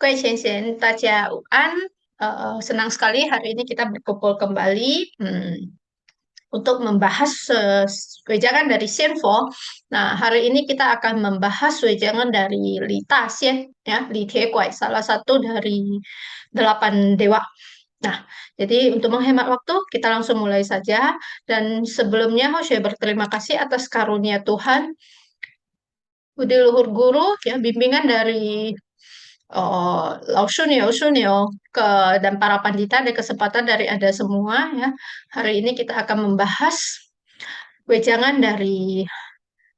大家午安。Senang sekali hari ini kita berkumpul kembali untuk membahas wejangan dari Xianfo. Nah, hari ini kita akan membahas wejangan dari Li Daxian, ya, Li Tie salah satu dari 8 dewa. Nah, jadi untuk menghemat waktu, kita langsung mulai saja. Dan sebelumnya, saya berterima kasih atas karunia Tuhan, budi luhur guru, ya, bimbingan dari Lausunio, Sunio ke dan para pandita ada kesempatan dari Anda semua, ya. Hari ini kita akan membahas wejangan dari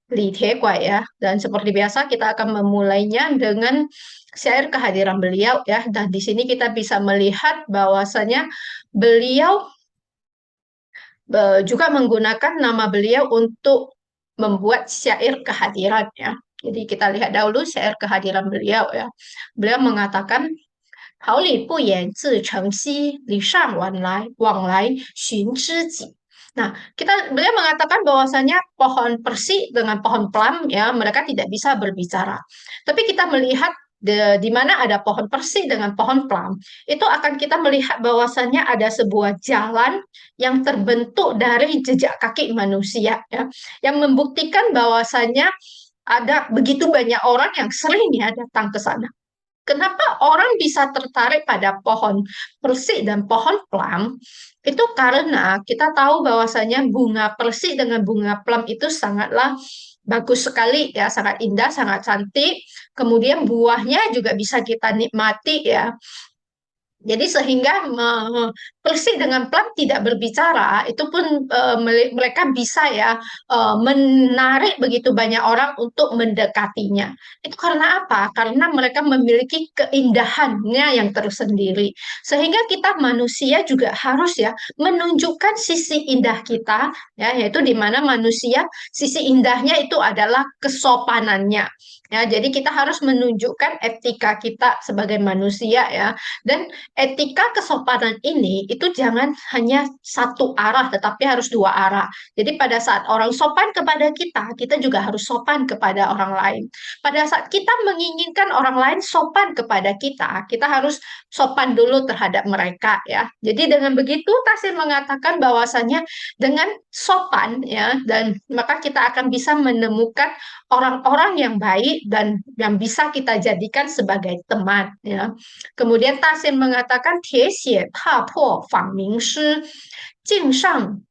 Li Tie ya. Dan seperti biasa kita akan memulainya dengan syair kehadiran beliau, ya. Dan di sini kita bisa melihat bahwasanya beliau juga menggunakan nama beliau untuk membuat syair kehadiran, ya. Jadi kita lihat dahulu syair kehadiran beliau, ya. Beliau mengatakan 桃李不言自成蹊，礼尚往来寻知己. Nah, beliau mengatakan bahwasanya pohon persik dengan pohon plam, ya, mereka tidak bisa berbicara. Tapi kita melihat di mana ada pohon persik dengan pohon plam, itu akan kita melihat bahwasanya ada sebuah jalan yang terbentuk dari jejak kaki manusia, ya, yang membuktikan bahwasanya ada begitu banyak orang yang sering ya datang ke sana. Kenapa orang bisa tertarik pada pohon persik dan pohon plam? Itu karena kita tahu bahwasanya bunga persik dengan bunga plam itu sangatlah bagus sekali, ya, sangat indah, sangat cantik. Kemudian buahnya juga bisa kita nikmati, ya. Jadi sehingga persik dengan plam tidak berbicara, itu pun mereka bisa ya menarik begitu banyak orang untuk mendekatinya. Itu karena apa? Karena mereka memiliki keindahannya yang tersendiri. Sehingga kita manusia juga harus ya menunjukkan sisi indah kita, ya, yaitu di mana manusia sisi indahnya itu adalah kesopanannya. Ya, jadi kita harus menunjukkan etika kita sebagai manusia, ya. Dan etika kesopanan ini itu jangan hanya satu arah, tetapi harus dua arah. Jadi pada saat orang sopan kepada kita, kita juga harus sopan kepada orang lain. Pada saat kita menginginkan orang lain sopan kepada kita harus sopan dulu terhadap mereka, ya. Jadi dengan begitu Tasir mengatakan bahwasanya dengan sopan, ya, dan maka kita akan bisa menemukan orang-orang yang baik dan yang bisa kita jadikan sebagai teman, ya. Kemudian Tasin mengatakan 铁血踏破访名师，敬上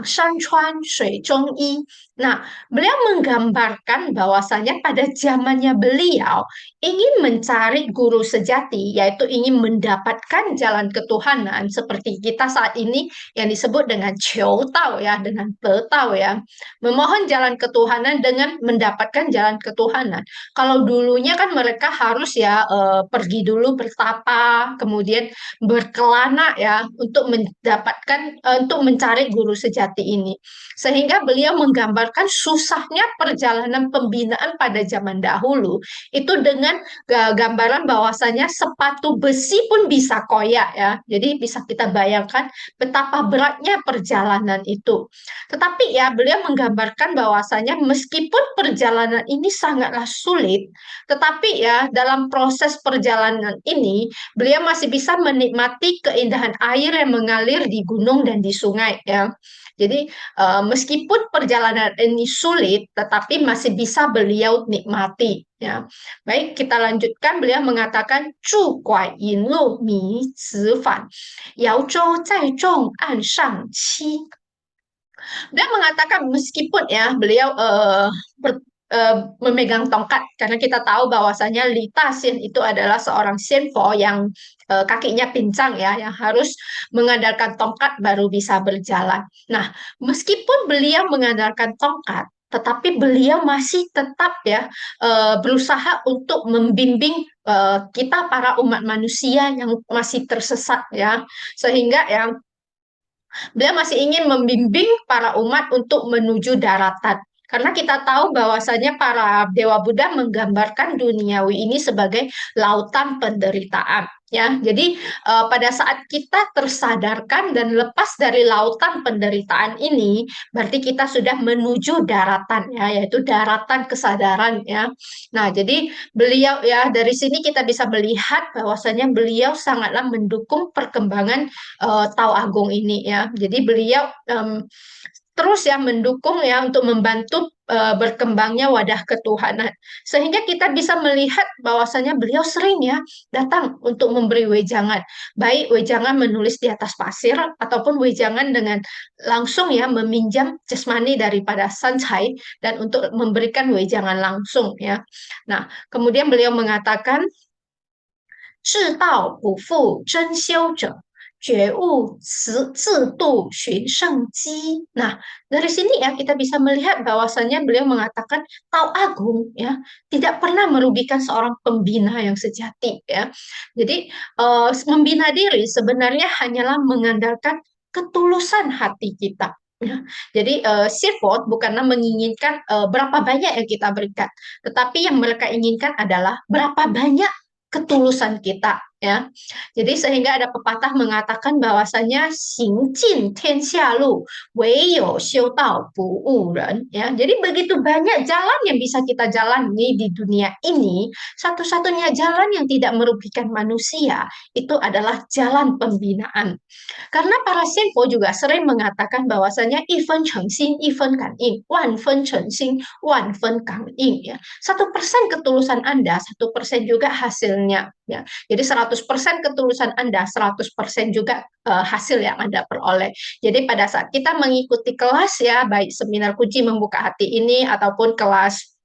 山川水中医. Nah, beliau menggambarkan bahwasanya pada zamannya beliau ingin mencari guru sejati, yaitu ingin mendapatkan jalan ketuhanan seperti kita saat ini yang disebut dengan Qiu Tao, ya, dengan Te Tao, ya. Memohon jalan ketuhanan dengan mendapatkan jalan ketuhanan. Kalau dulunya kan mereka harus ya pergi dulu bertapa, kemudian berkelana, ya, untuk mendapatkan untuk mencari guru sejati ini. Sehingga beliau menggambarkan susahnya perjalanan pembinaan pada zaman dahulu itu dengan gambaran bahwasanya sepatu besi pun bisa koyak, ya. Jadi bisa kita bayangkan betapa beratnya perjalanan itu. Tetapi ya beliau menggambarkan bahwasanya meskipun perjalanan ini sangatlah sulit, tetapi ya dalam proses perjalanan ini beliau masih bisa menikmati keindahan air yang mengalir di gunung dan di sungai, ya. Jadi meskipun perjalanan ini sulit, tetapi masih bisa beliau nikmati, ya. Baik, kita lanjutkan. Beliau mengatakan, 拄拐引路迷此返，摇舟载重岸上期. Dia mengatakan meskipun ya beliau memegang tongkat, karena kita tahu bahwasanya Li Daxian itu adalah seorang Xianfo yang kakinya pincang, ya, yang harus mengandalkan tongkat baru bisa berjalan. Nah, meskipun beliau mengandalkan tongkat, tetapi beliau masih tetap ya berusaha untuk membimbing kita para umat manusia yang masih tersesat, ya, sehingga ya beliau masih ingin membimbing para umat untuk menuju daratan. Karena kita tahu bahwasanya para dewa Buddha menggambarkan duniawi ini sebagai lautan penderitaan. ya. Jadi pada saat kita tersadarkan dan lepas dari lautan penderitaan ini, berarti kita sudah menuju daratan ya, yaitu daratan kesadaran ya. Nah, jadi beliau ya dari sini kita bisa melihat bahwasanya beliau sangatlah mendukung perkembangan Tao Agung ini ya. Jadi beliau terus ya mendukung ya untuk membantu berkembangnya wadah ketuhanan. Sehingga kita bisa melihat bahwasanya beliau sering ya datang untuk memberi wejangan. Baik wejangan menulis di atas pasir ataupun wejangan dengan langsung ya meminjam jasmani daripada Sancai dan untuk memberikan wejangan langsung ya. Nah, kemudian beliau mengatakan 至道不负真修者，觉悟自度寻圣机. Nah, dari sini ya kita bisa melihat bahwasannya beliau mengatakan Tao Agung ya tidak pernah merugikan seorang pembina yang sejati ya. Jadi membina diri sebenarnya hanyalah mengandalkan ketulusan hati kita. Ya. Jadi sifat bukanlah menginginkan berapa banyak yang kita berikan, tetapi yang mereka inginkan adalah berapa banyak ketulusan kita ya. Jadi sehingga ada pepatah mengatakan bahwasanya xing jin tian xia lu, wei you xiu dao bu wu ren ya. Jadi begitu banyak jalan yang bisa kita jalani di dunia ini, satu-satunya jalan yang tidak merugikan manusia itu adalah jalan pembinaan. Karena para Sinpo juga sering mengatakan bahwasanya 一分诚心, 一分感应, 万分诚心, 万分感应 ya. 1% ketulusan Anda, 1% juga hasilnya ya. Jadi 100% ketulusan Anda, 100% juga hasil yang Anda peroleh. Jadi pada saat kita mengikuti kelas ya, baik seminar kunci membuka hati ini ataupun kelas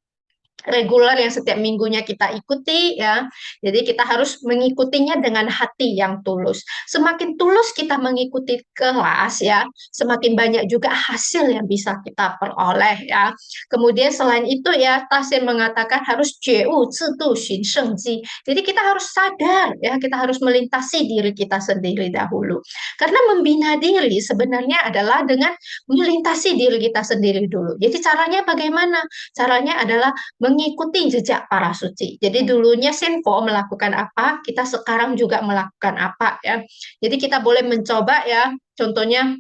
reguler yang setiap minggunya kita ikuti ya. Jadi kita harus mengikutinya dengan hati yang tulus. Semakin tulus kita mengikuti kelas ya, semakin banyak juga hasil yang bisa kita peroleh ya. Kemudian selain itu ya, Tasir mengatakan harus jiu zidu xin shengji. Jadi kita harus sadar ya, kita harus melintasi diri kita sendiri dahulu. Karena membina diri sebenarnya adalah dengan melintasi diri kita sendiri dulu. Jadi caranya bagaimana? Caranya adalah mengikuti jejak para suci. Jadi dulunya Sinpo melakukan apa, kita sekarang juga melakukan apa ya. Jadi kita boleh mencoba ya, contohnya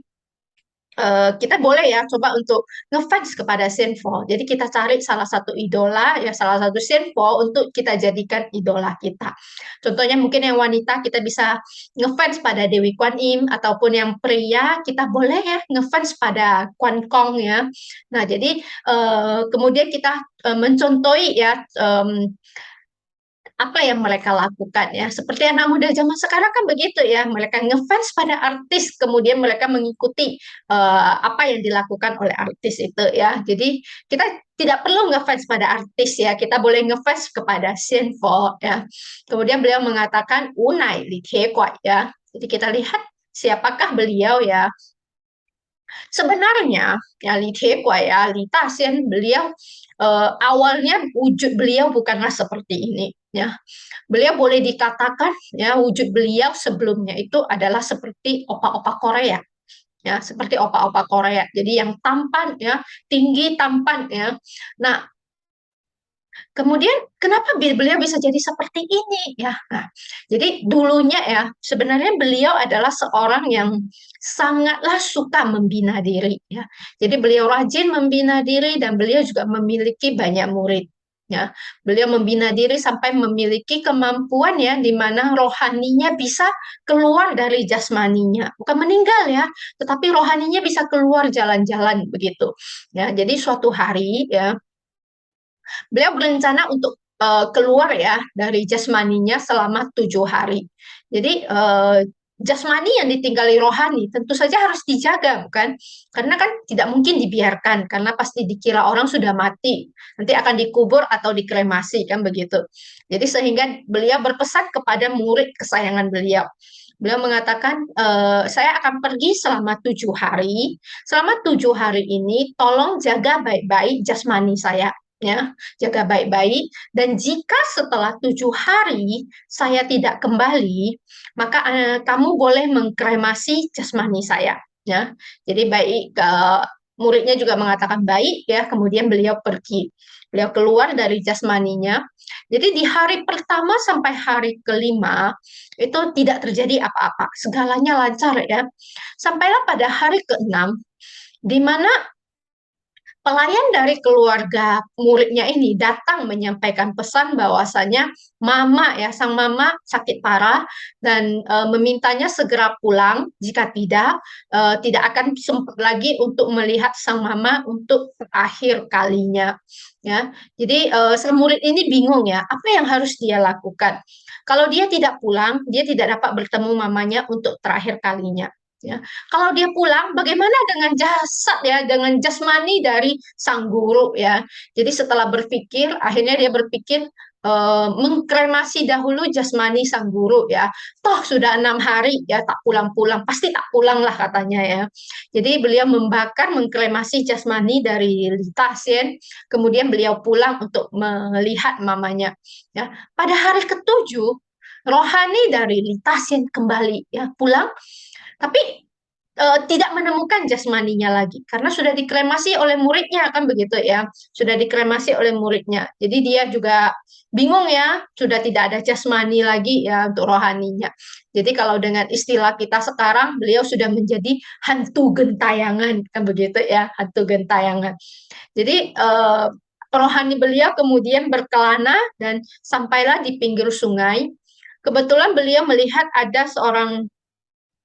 kita boleh ya coba untuk ngefans kepada Sinpo. Jadi kita cari salah satu idola ya, salah satu Sinpo untuk kita jadikan idola kita. Contohnya mungkin yang wanita kita bisa ngefans pada Dewi Kwan Im, ataupun yang pria kita boleh ya ngefans pada Kwan Kong ya. Nah, jadi kemudian kita mencontohi ya apa yang mereka lakukan ya. Seperti anak muda zaman sekarang kan begitu ya, mereka ngefans pada artis, kemudian mereka mengikuti apa yang dilakukan oleh artis itu ya. Jadi kita tidak perlu ngefans pada artis ya, kita boleh ngefans kepada Sinfo ya. Kemudian beliau mengatakan Unai Li Tie Kuai ya. Jadi kita lihat siapakah beliau ya. Sebenarnya ya Li Tie Kuai ya, Li Taxian beliau awalnya wujud beliau bukanlah seperti ini ya. Beliau boleh dikatakan ya wujud beliau sebelumnya itu adalah seperti opa-opa Korea ya, seperti opa-opa Korea. Jadi yang tampan ya, tinggi tampan ya. Nah, kemudian kenapa beliau bisa jadi seperti ini ya? Nah, jadi dulunya ya sebenarnya beliau adalah seorang yang sangatlah suka membina diri ya. Jadi beliau rajin membina diri dan beliau juga memiliki banyak murid. Ya, beliau membina diri sampai memiliki kemampuan ya di mana rohaninya bisa keluar dari jasmaninya, bukan meninggal ya, tetapi rohaninya bisa keluar jalan-jalan begitu. Ya, jadi suatu hari ya beliau berencana untuk keluar ya dari jasmaninya selama 7 hari. Jadi jasmani yang ditinggali rohani tentu saja harus dijaga, bukan? Karena kan tidak mungkin dibiarkan, karena pasti dikira orang sudah mati, nanti akan dikubur atau dikremasi kan begitu. Jadi sehingga beliau berpesan kepada murid kesayangan beliau. Beliau mengatakan, saya akan pergi selama 7 hari. Selama 7 hari ini, tolong jaga baik-baik jasmani saya ya, jaga baik-baik. Dan jika setelah 7 hari saya tidak kembali, maka kamu boleh mengkremasi jasmani saya. Ya, jadi baik muridnya juga mengatakan baik ya, kemudian beliau pergi. Beliau keluar dari jasmaninya. Jadi di hari pertama sampai hari kelima itu tidak terjadi apa-apa, segalanya lancar ya. Sampailah pada hari keenam, di mana pelayan dari keluarga muridnya ini datang menyampaikan pesan bahwasanya mama ya sang mama sakit parah dan memintanya segera pulang, jika tidak akan sempat lagi untuk melihat sang mama untuk terakhir kalinya ya. Jadi sang murid ini bingung ya, apa yang harus dia lakukan. Kalau dia tidak pulang, dia tidak dapat bertemu mamanya untuk terakhir kalinya ya. Kalau dia pulang, bagaimana dengan jasad ya, dengan jasmani dari sang guru ya. Jadi setelah berpikir, akhirnya dia berpikir mengkremasi dahulu jasmani sang guru ya. Toh sudah 6 hari ya tak pulang-pulang, pasti tak pulang lah katanya ya. Jadi beliau membakar, mengkremasi jasmani dari Li Taxian, kemudian beliau pulang untuk melihat mamanya. Ya, pada hari ketujuh rohani dari Li Taxian kembali ya pulang tapi tidak menemukan jasmaninya lagi karena sudah dikremasi oleh muridnya kan begitu ya, sudah dikremasi oleh muridnya. Jadi dia juga bingung ya, sudah tidak ada jasmani lagi ya untuk rohaninya. Jadi kalau dengan istilah kita sekarang, beliau sudah menjadi hantu gentayangan kan begitu ya, hantu gentayangan. Jadi rohani beliau kemudian berkelana dan sampailah di pinggir sungai. Kebetulan beliau melihat ada seorang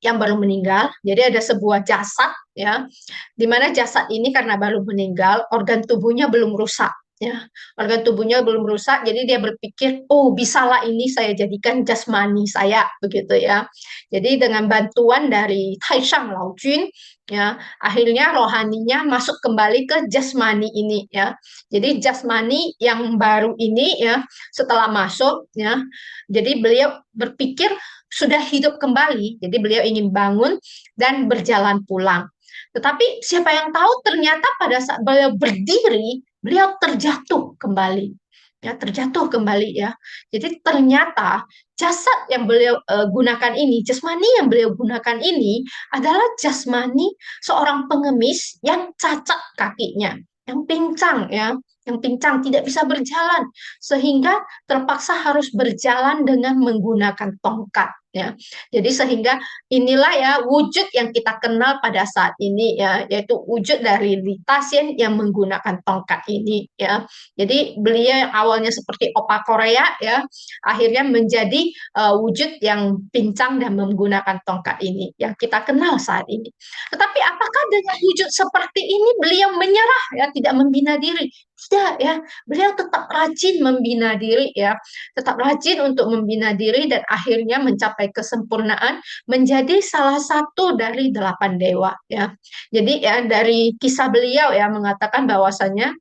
yang baru meninggal. Jadi ada sebuah jasad ya, di mana jasad ini karena baru meninggal, organ tubuhnya belum rusak ya. Organ tubuhnya belum rusak, jadi dia berpikir, "Oh, bisalah ini saya jadikan jasmani saya," begitu ya. Jadi dengan bantuan dari Taishang Laojun ya, akhirnya rohaninya masuk kembali ke jasmani ini ya. Jadi jasmani yang baru ini ya, setelah masuk ya, jadi beliau berpikir sudah hidup kembali. Jadi beliau ingin bangun dan berjalan pulang. Tetapi siapa yang tahu ternyata pada saat beliau berdiri, beliau terjatuh kembali. Ya, terjatuh kembali ya. Jadi ternyata jasad yang beliau gunakan ini, jasmani yang beliau gunakan ini adalah jasmani seorang pengemis yang cacat kakinya, yang pincang ya, yang pincang tidak bisa berjalan sehingga terpaksa harus berjalan dengan menggunakan tongkat ya. Jadi sehingga inilah ya wujud yang kita kenal pada saat ini ya, yaitu wujud dari Li Taxian yang menggunakan tongkat ini ya. Jadi beliau yang awalnya seperti opa Korea ya, akhirnya menjadi wujud yang pincang dan menggunakan tongkat ini yang kita kenal saat ini. Tetapi apakah dengan wujud seperti ini beliau menyerah ya, tidak membina diri? Tidak ya, beliau tetap rajin membina diri ya, tetap rajin untuk membina diri dan akhirnya mencapai kesempurnaan menjadi salah satu dari 8 dewa ya. Jadi ya dari kisah beliau ya mengatakan bahwasanya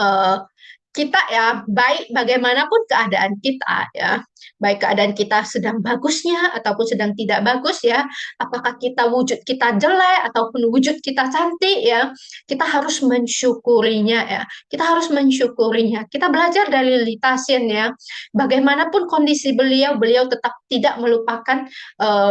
eh, kita ya baik bagaimanapun keadaan kita ya, baik keadaan kita sedang bagusnya ataupun sedang tidak bagus ya, apakah kita wujud kita jelek ataupun wujud kita cantik ya, kita harus mensyukurinya ya, kita harus mensyukurinya. Kita belajar dari Li Taxian ya, bagaimanapun kondisi beliau, beliau tetap tidak melupakan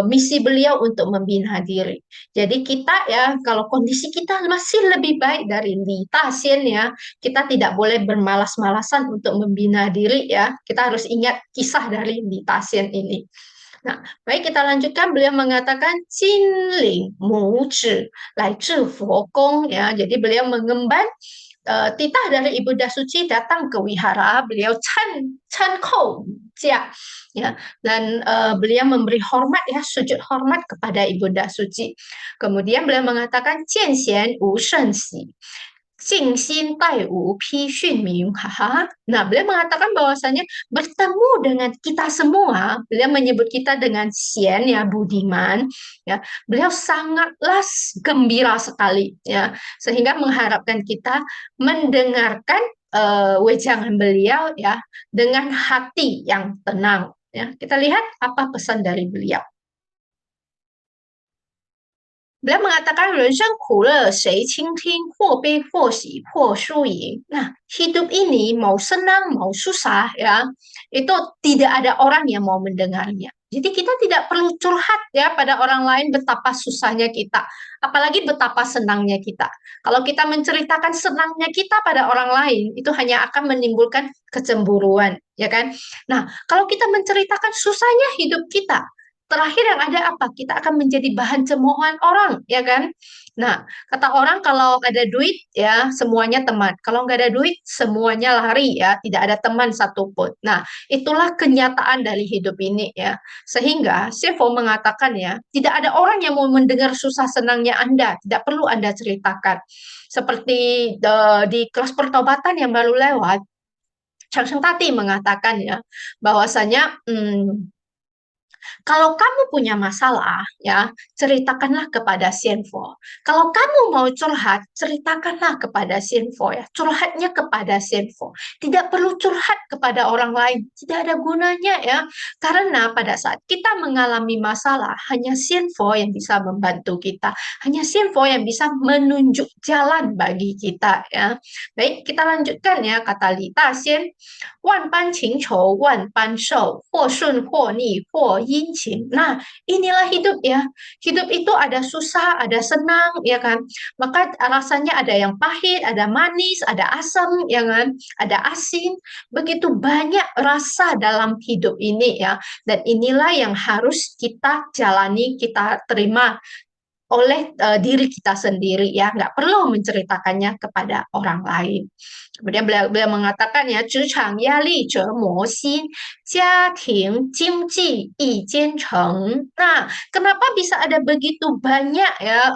misi beliau untuk membina diri. Jadi kita ya kalau kondisi kita masih lebih baik dari Li Taxian ya, kita tidak boleh bermalas-malasan untuk membina diri ya. Kita harus ingat kisah dari Li Taxian ini. Nah, baik kita lanjutkan. Beliau mengatakan Jinling Mu Zhi Lai Zhi Fo Gong ya. Jadi beliau mengemban titah dari Ibunda Suci datang ke wihara. Beliau Chan Kou Jia ya, dan beliau memberi hormat ya, sujud hormat kepada Ibunda Suci. Kemudian beliau mengatakan Jian Xian Wu Shen Xi Jingxin Taiwu Pi Xun Ming. Nah, beliau mengatakan bahwasanya bertemu dengan kita semua, beliau menyebut kita dengan Xian ya, budiman ya. Beliau sangatlah gembira sekali ya, sehingga mengharapkan kita mendengarkan wejangan beliau ya dengan hati yang tenang ya. Kita lihat apa pesan dari beliau. Beliau mengatakan, "Rensheng kule, sei qingting,或悲或喜，或输赢." Nah, hidup ini mau senang, mau susah ya, itu tidak ada orang yang mau mendengarnya. Jadi kita tidak perlu curhat ya pada orang lain betapa susahnya kita, apalagi betapa senangnya kita. Kalau kita menceritakan senangnya kita pada orang lain, itu hanya akan menimbulkan kecemburuan, ya kan? Nah, kalau kita menceritakan susahnya hidup kita, terakhir yang ada apa? Kita akan menjadi bahan cemoohan orang, ya kan? Nah, kata orang kalau ada duit ya semuanya teman. Kalau nggak ada duit semuanya lari ya, tidak ada teman satupun. Nah, itulah kenyataan dari hidup ini ya. Sehingga Sevo mengatakan ya, tidak ada orang yang mau mendengar susah senangnya Anda, tidak perlu Anda ceritakan. Seperti di kelas pertobatan yang baru lewat, Chang Sheng Tati mengatakan ya, bahwasanya kalau kamu punya masalah, ya, ceritakanlah kepada Sienfo. Kalau kamu mau curhat, ceritakanlah kepada Sienfo ya. Curhatnya kepada Sienfo. Tidak perlu curhat kepada orang lain. Tidak ada gunanya ya. Karena pada saat kita mengalami masalah, hanya Sienfo yang bisa membantu kita. Hanya Sienfo yang bisa menunjuk jalan bagi kita ya. Baik, kita lanjutkan ya kata Lita Sien. 万般情愁万般受，或顺或逆或阴晴. Nah, inilah hidup ya. Hidup itu ada susah, ada senang, ya kan? Maka rasanya ada yang pahit, ada manis, ada asam, ya kan? Ada asin. Begitu banyak rasa dalam hidup ini ya. Dan inilah yang harus kita jalani, kita terima oleh diri kita sendiri ya, nggak perlu menceritakannya kepada orang lain. Kemudian beliau mengatakan ya, 职场压力折磨心，家庭经济一兼程. Nah, kenapa bisa ada begitu banyak ya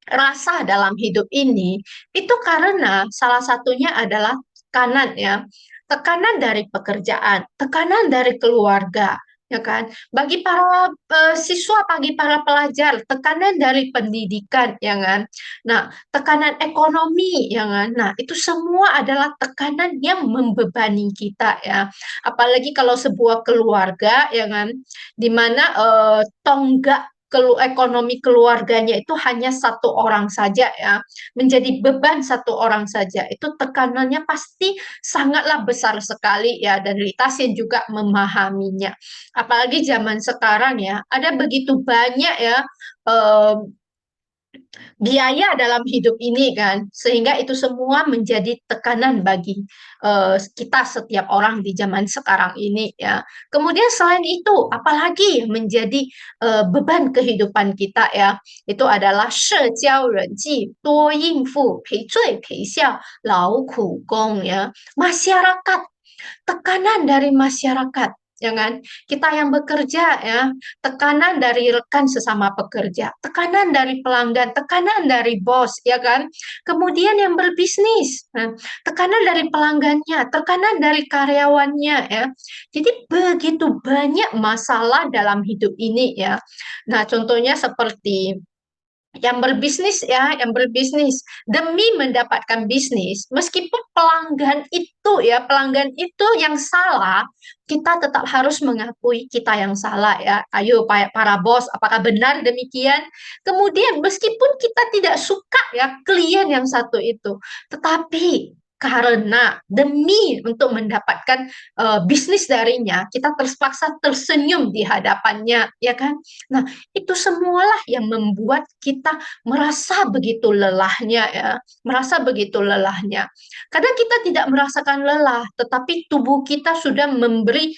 rasa dalam hidup ini? Itu karena salah satunya adalah tekanan ya, tekanan dari pekerjaan, tekanan dari keluarga, ya kan? Bagi para siswa, bagi para pelajar, tekanan dari pendidikan, ya kan? Nah, tekanan ekonomi, ya kan? Nah, itu semua adalah tekanan yang membebani kita, ya. Apalagi kalau sebuah keluarga, ya kan, di mana tonggak ekonomi keluarganya itu hanya satu orang saja ya, menjadi beban satu orang saja, itu tekanannya pasti sangatlah besar sekali ya, dan Litasin juga memahaminya. Apalagi zaman sekarang ya, ada begitu banyak ya eh, biaya dalam hidup ini kan, sehingga itu semua menjadi tekanan bagi kita setiap orang di zaman sekarang ini ya. Kemudian selain itu, apalagi menjadi beban kehidupan kita ya, itu adalah 社交人际多应付赔罪赔笑劳苦功 ya, masyarakat, tekanan dari masyarakat, ya kan? Kita yang bekerja ya, tekanan dari rekan sesama pekerja, tekanan dari pelanggan, tekanan dari bos, ya kan? Kemudian yang berbisnis, nah, tekanan dari pelanggannya, tekanan dari karyawannya, ya. Jadi begitu banyak masalah dalam hidup ini ya. Nah, contohnya seperti yang berbisnis ya, yang berbisnis demi mendapatkan bisnis, meskipun pelanggan itu yang salah, kita tetap harus mengakui kita yang salah ya. Ayo para bos, apakah benar demikian? Kemudian meskipun kita tidak suka ya klien yang satu itu, tetapi karena demi untuk mendapatkan bisnis darinya, kita terpaksa tersenyum di hadapannya, ya kan? Nah, itu semualah yang membuat kita merasa begitu lelahnya ya, merasa begitu lelahnya. Kadang kita tidak merasakan lelah, tetapi tubuh kita sudah memberi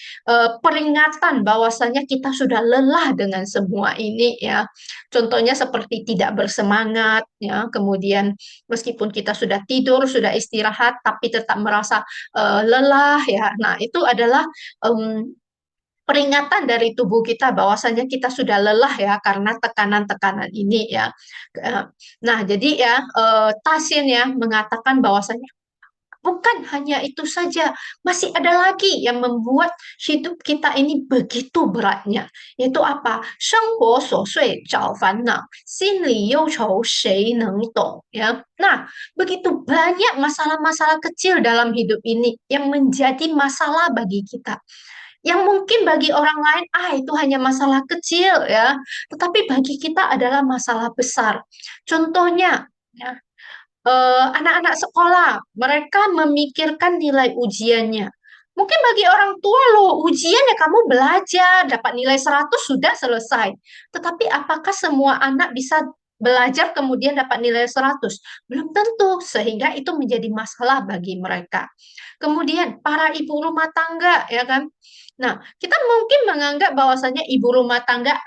peringatan bahwasanya kita sudah lelah dengan semua ini ya. Contohnya seperti tidak bersemangat ya, kemudian meskipun kita sudah tidur, sudah istirahat, tapi tetap merasa lelah ya. Nah, itu adalah em, peringatan dari tubuh kita bahwasanya kita sudah lelah ya karena tekanan-tekanan ini ya. Eh, Nah, jadi ya Tasin ya mengatakan bahwasanya bukan hanya itu saja, masih ada lagi yang membuat hidup kita ini begitu beratnya, yaitu apa? 生活琐碎找烦恼，心里忧愁谁能懂? Ya. Nah, begitu banyak masalah-masalah kecil dalam hidup ini yang menjadi masalah bagi kita. Yang mungkin bagi orang lain, itu hanya masalah kecil ya, tetapi bagi kita adalah masalah besar. Contohnya, ya, anak-anak sekolah, mereka memikirkan nilai ujiannya. Mungkin bagi orang tua loh, ujian ya kamu belajar, dapat nilai 100 sudah selesai. Tetapi apakah semua anak bisa belajar kemudian dapat nilai 100? Belum tentu, sehingga itu menjadi masalah bagi mereka. Kemudian para ibu rumah tangga, ya kan? Nah, kita mungkin menganggap bahwasanya ibu rumah tangga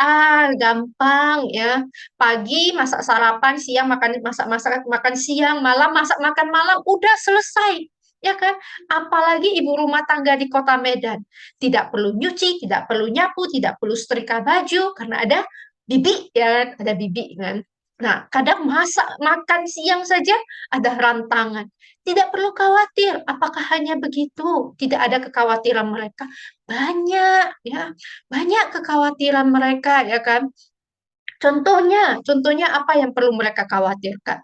gampang ya. Pagi masak sarapan, siang masak makan siang, malam masak makan malam, udah selesai. Ya kan? Apalagi ibu rumah tangga di kota Medan. Tidak perlu nyuci, tidak perlu nyapu, tidak perlu setrika baju karena ada bibi ya kan? Ada bibi kan. Nah, kadang masak makan siang saja ada rantangan. Tidak perlu khawatir. Apakah hanya begitu? Tidak ada kekhawatiran mereka. Banyak ya, banyak kekhawatiran mereka ya kan. Contohnya apa yang perlu mereka khawatirkan?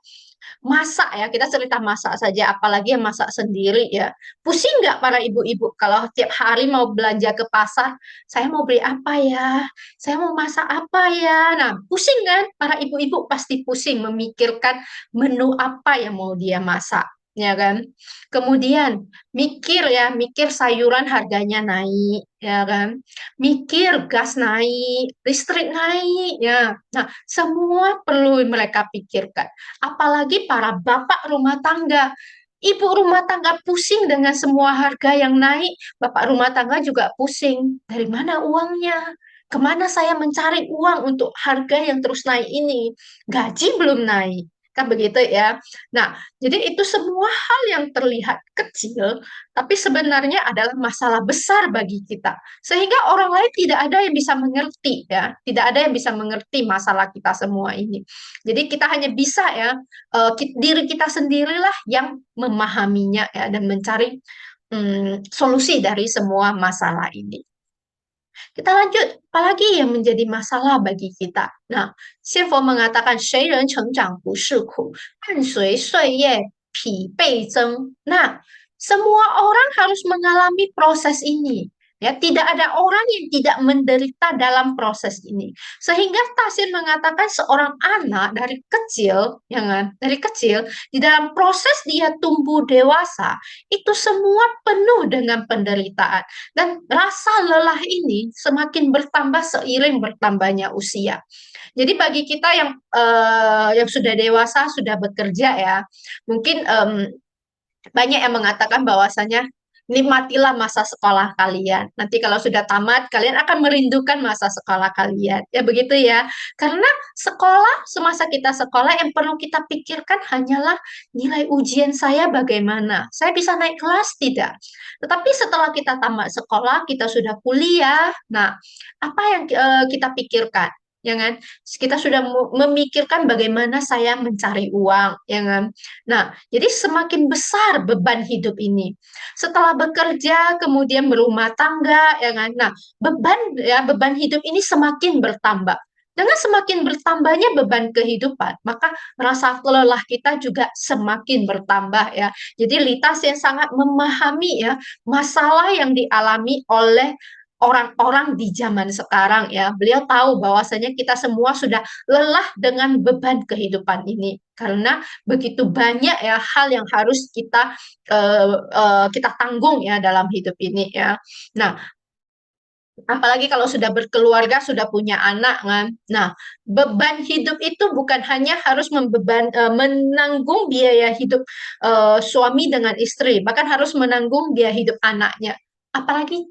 Masak ya, kita cerita masak saja, apalagi yang masak sendiri ya. Pusing nggak para ibu-ibu kalau tiap hari mau belanja ke pasar, saya mau beli apa ya? Saya mau masak apa ya? Nah, pusing kan? Para ibu-ibu pasti pusing memikirkan menu apa yang mau dia masak, ya kan? Kemudian mikir sayuran harganya naik, ya kan? Mikir gas naik, listrik naik, ya. Nah, semua perlu mereka pikirkan. Apalagi para bapak rumah tangga. Ibu rumah tangga pusing dengan semua harga yang naik, bapak rumah tangga juga pusing. Dari mana uangnya? Kemana saya mencari uang untuk harga yang terus naik ini? Gaji belum naik. Kan begitu ya. Nah, jadi itu semua hal yang terlihat kecil, tapi sebenarnya adalah masalah besar bagi kita. Sehingga orang lain tidak ada yang bisa mengerti ya, tidak ada yang bisa mengerti masalah kita semua ini. Jadi kita hanya bisa ya diri kita sendirilah yang memahaminya ya dan mencari solusi dari semua masalah ini. Kita lanjut, apalagi yang menjadi masalah bagi kita. Nah, Xianfo mengatakan, 谁人成长不是苦，伴随岁月疲惫增. Nah, semua orang harus mengalami proses ini. Ya, tidak ada orang yang tidak menderita dalam proses ini. Sehingga Tasin mengatakan seorang anak dari kecil, ya kan? Dari kecil, di dalam proses dia tumbuh dewasa, itu semua penuh dengan penderitaan. Dan rasa lelah ini semakin bertambah seiring bertambahnya usia. Jadi bagi kita yang sudah dewasa, sudah bekerja ya, mungkin banyak yang mengatakan bahwasanya nikmatilah masa sekolah kalian. Nanti kalau sudah tamat, kalian akan merindukan masa sekolah kalian. Ya begitu ya. Karena sekolah, semasa kita sekolah yang perlu kita pikirkan hanyalah nilai ujian saya bagaimana. Saya bisa naik kelas tidak? Tetapi setelah kita tamat sekolah, kita sudah kuliah. Nah, apa yang kita pikirkan? Ya kan? Kita sudah memikirkan bagaimana saya mencari uang, ya kan? Nah, jadi semakin besar beban hidup ini. Setelah bekerja, kemudian berumah tangga, ya kan? Nah, beban hidup ini semakin bertambah. Dengan semakin bertambahnya beban kehidupan, maka rasa lelah kita juga semakin bertambah ya. Jadi Litas yang sangat memahami ya masalah yang dialami oleh orang-orang di zaman sekarang ya. Beliau tahu bahwasanya kita semua sudah lelah dengan beban kehidupan ini karena begitu banyak ya hal yang harus kita tanggung ya dalam hidup ini ya. Nah, apalagi kalau sudah berkeluarga, sudah punya anak kan. Nah, beban hidup itu bukan hanya harus menanggung biaya hidup suami dengan istri, bahkan harus menanggung biaya hidup anaknya. Apalagi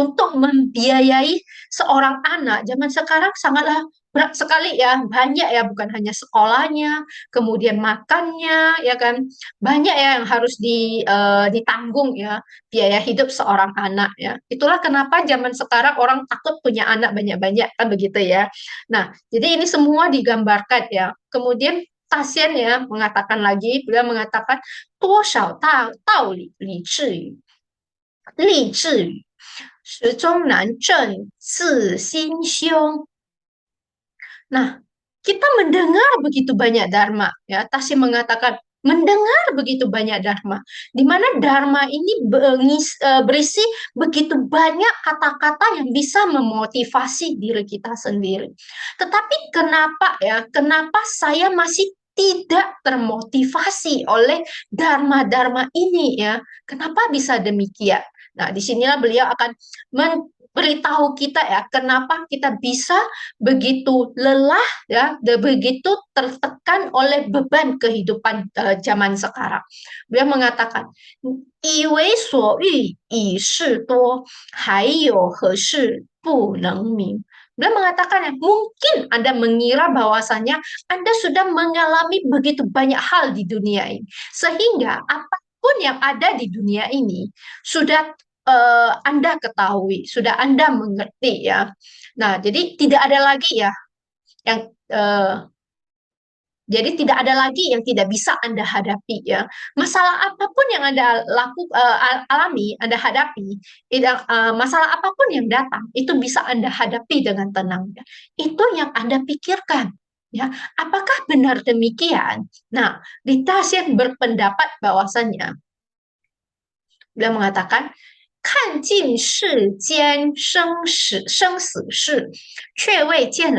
untuk membiayai seorang anak zaman sekarang sangatlah berat sekali ya, banyak ya, bukan hanya sekolahnya, kemudian makannya, ya kan, banyak ya yang harus ditanggung ya biaya hidup seorang anak ya. Itulah kenapa zaman sekarang orang takut punya anak banyak-banyak kan begitu ya. Nah, jadi ini semua digambarkan ya. Kemudian Tasien ya mengatakan lagi, beliau mengatakan 多少道理理智语，立志语，始终难正自心胸。Nah, kita mendengar begitu banyak dharma, ya. Tasim mengatakan mendengar begitu banyak dharma, di mana dharma ini berisi begitu banyak kata-kata yang bisa memotivasi diri kita sendiri. Tetapi kenapa ya? Kenapa saya masih tidak termotivasi oleh dharma-dharma ini ya. Kenapa bisa demikian? Nah, disinilah beliau akan memberitahu kita ya, kenapa kita bisa begitu lelah ya, dan begitu tertekan oleh beban kehidupan zaman sekarang. Beliau mengatakan, 以为所欲已是多，还有何事不能明？ Beliau mengatakan ya, mungkin Anda mengira bahwasanya Anda sudah mengalami begitu banyak hal di dunia ini, sehingga apapun yang ada di dunia ini sudah Anda ketahui, sudah Anda mengerti ya. Nah, jadi tidak ada lagi ya yang jadi tidak ada lagi yang tidak bisa Anda hadapi ya. Masalah apapun yang Anda alami, Anda hadapi, masalah apapun yang datang itu bisa Anda hadapi dengan tenang. Ya. Itu yang Anda pikirkan. Ya, apakah benar demikian? Nah, Rita Hsien berpendapat bahwasannya beliau mengatakan 看尽世间生死事，却未见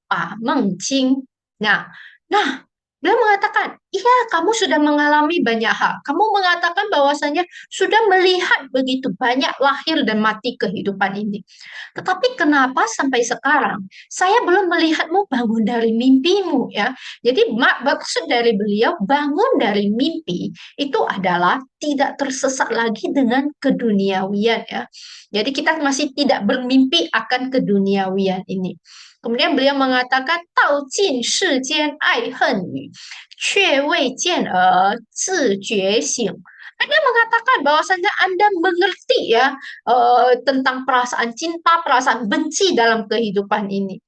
把梦惊。Nah, nah, beliau mengatakan, iya kamu sudah mengalami banyak hal. Kamu mengatakan bahwasanya sudah melihat begitu banyak lahir dan mati kehidupan ini. Tetapi kenapa sampai sekarang saya belum melihatmu bangun dari mimpimu ya? Jadi maksud dari beliau bangun dari mimpi itu adalah tidak tersesat lagi dengan keduniawian ya. Jadi kita masih tidak bermimpi akan keduniawian ini. Kemudian beliau mengatakan, 道尽世间爱恨语，却未见自觉醒. Anda mengatakan bahwasanya Anda mengerti ya tentang perasaan cinta, perasaan benci dalam kehidupan ini.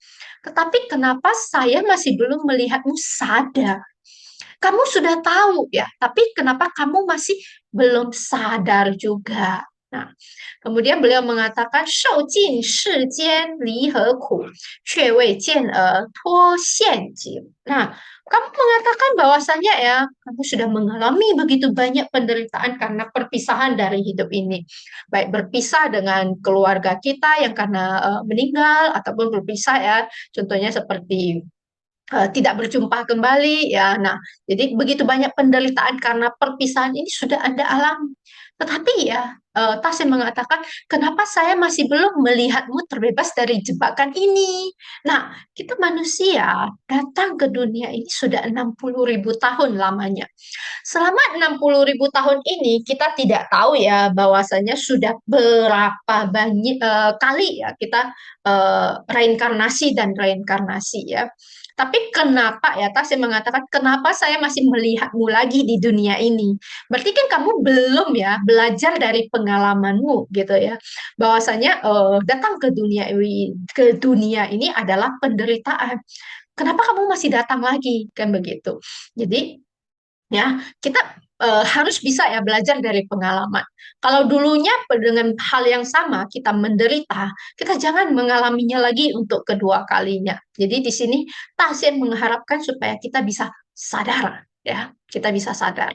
Tetapi kenapa saya masih belum melihatmu sadar? Kamu sudah tahu ya, tapi kenapa kamu masih belum sadar juga? Nah, kemudian beliau mengatakan, 受尽世间离合苦，却未见脱陷阱. Nah, kamu mengatakan bahwasanya ya, kamu sudah mengalami begitu banyak penderitaan karena perpisahan dari hidup ini. Baik berpisah dengan keluarga kita yang karena meninggal, ataupun berpisah ya, contohnya seperti tidak berjumpa kembali ya. Nah, jadi begitu banyak penderitaan karena perpisahan ini sudah Anda alami. Tetapi ya, Tasim mengatakan, kenapa saya masih belum melihatmu terbebas dari jebakan ini? Nah, kita manusia datang ke dunia ini sudah 60.000 tahun lamanya. Selama 60.000 tahun ini, kita tidak tahu ya bahwasanya sudah berapa banyak kali ya kita reinkarnasi dan reinkarnasi ya. Tapi kenapa ya, Tasya mengatakan, kenapa saya masih melihatmu lagi di dunia ini? Berarti kan kamu belum ya belajar dari pengalamanmu gitu ya. Bahwasanya datang ke dunia ini adalah penderitaan. Kenapa kamu masih datang lagi? Kan begitu. Jadi ya kita harus bisa ya belajar dari pengalaman. Kalau dulunya dengan hal yang sama kita menderita, kita jangan mengalaminya lagi untuk kedua kalinya. Jadi di sini Tasien mengharapkan supaya kita bisa sadar ya, kita bisa sadar.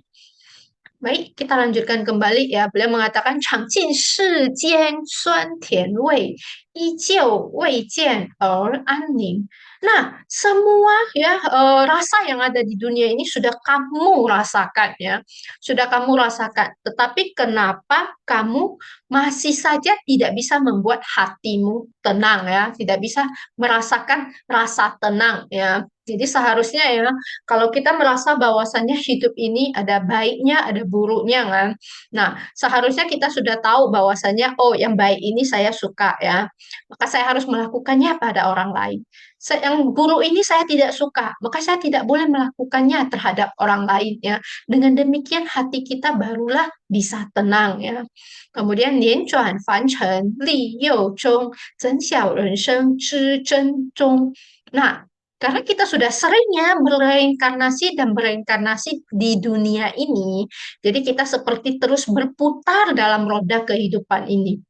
Baik, kita lanjutkan kembali ya. Beliau mengatakan, 尝尽世间酸甜味，依旧未见而安宁. Nah, semua ya rasa yang ada di dunia ini sudah kamu rasakan ya, sudah kamu rasakan. Tetapi kenapa kamu masih saja tidak bisa membuat hatimu tenang ya, tidak bisa merasakan rasa tenang ya. Jadi seharusnya ya, kalau kita merasa bahwasannya hidup ini ada baiknya, ada buruknya kan. Nah, seharusnya kita sudah tahu bahwasannya, oh yang baik ini saya suka ya. Maka saya harus melakukannya pada orang lain. Yang buruk ini saya tidak suka, maka saya tidak boleh melakukannya terhadap orang lain ya. Dengan demikian hati kita barulah bisa tenang ya. Kemudian 连转凡尘利诱中，怎晓人生知真中. Nah, karena kita sudah seringnya bereinkarnasi dan bereinkarnasi di dunia ini, jadi kita seperti terus berputar dalam roda kehidupan ini.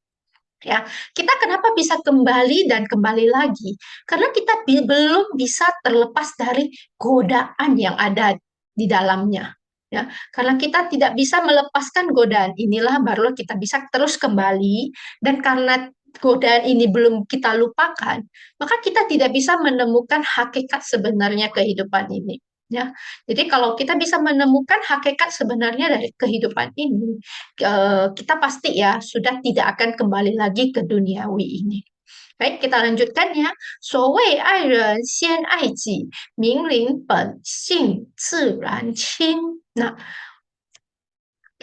Ya, kita kenapa bisa kembali dan kembali lagi? Karena kita belum bisa terlepas dari godaan yang ada di dalamnya. Ya, karena kita tidak bisa melepaskan godaan inilah barulah kita bisa terus kembali, dan karena godaan ini belum kita lupakan, maka kita tidak bisa menemukan hakikat sebenarnya kehidupan ini. Ya, jadi kalau kita bisa menemukan hakikat sebenarnya dari kehidupan ini, kita pasti ya sudah tidak akan kembali lagi ke duniawi ini. Baik, kita lanjutkan ya. 所谓爱人先爱己，明灵本性自然亲。Nah,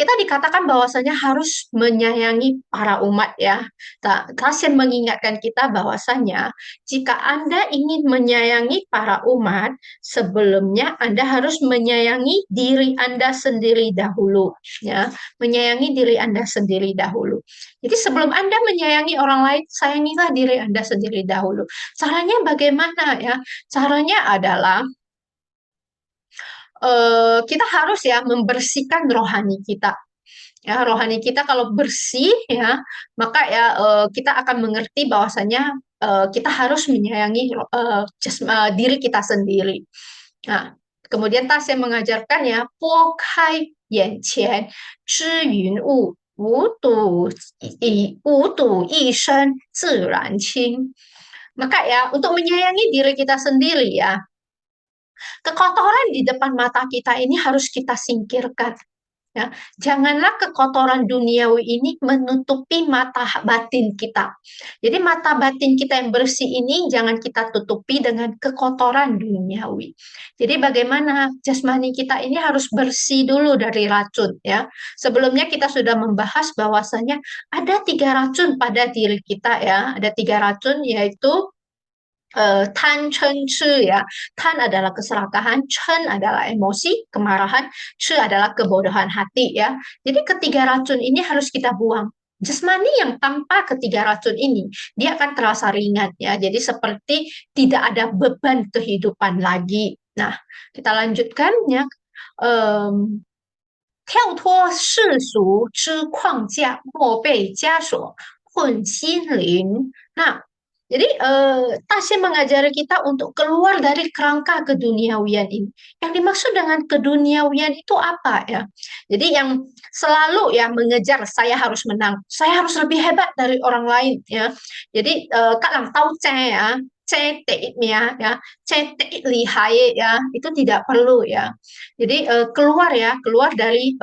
kita dikatakan bahwasanya harus menyayangi para umat ya. Tasya mengingatkan kita bahwasanya jika Anda ingin menyayangi para umat, sebelumnya Anda harus menyayangi diri Anda sendiri dahulu ya. Menyayangi diri Anda sendiri dahulu. Jadi sebelum Anda menyayangi orang lain, sayangilah diri Anda sendiri dahulu. Caranya bagaimana ya? Caranya adalah kita harus ya membersihkan rohani kita. Ya, rohani kita kalau bersih ya, maka ya kita akan mengerti bahwasanya kita harus menyayangi diri kita sendiri. Nah, kemudian Tas yang mengajarkan ya, 拨开眼前之云雾，无睹一生自然清。Maka ya, untuk menyayangi diri kita sendiri ya, kekotoran di depan mata kita ini harus kita singkirkan. Ya, janganlah kekotoran duniawi ini menutupi mata batin kita. Jadi mata batin kita yang bersih ini jangan kita tutupi dengan kekotoran duniawi. Jadi bagaimana jasmani kita ini harus bersih dulu dari racun ya. Sebelumnya kita sudah membahas bahwasanya ada 3 racun pada diri kita ya. Ada 3 racun yaitu tan, chen, ci ya. Tan adalah keserakahan, chen adalah emosi, kemarahan, ci adalah kebodohan hati ya. Jadi ketiga racun ini harus kita buang. Jasmani yang tanpa ketiga racun ini, dia akan terasa ringan ya. Jadi seperti tidak ada beban kehidupan lagi. Nah, kita lanjutkan ya. 跳脱世俗之框架，莫被枷锁困心灵。Nah, jadi Tasya mengajari kita untuk keluar dari kerangka keduniawian ini. Yang dimaksud dengan keduniawian itu apa ya? Jadi yang selalu ya mengejar saya harus menang, saya harus lebih hebat dari orang lain ya. Jadi kadang tahu ya, ya, lihai ya, itu tidak perlu ya. Jadi keluar dari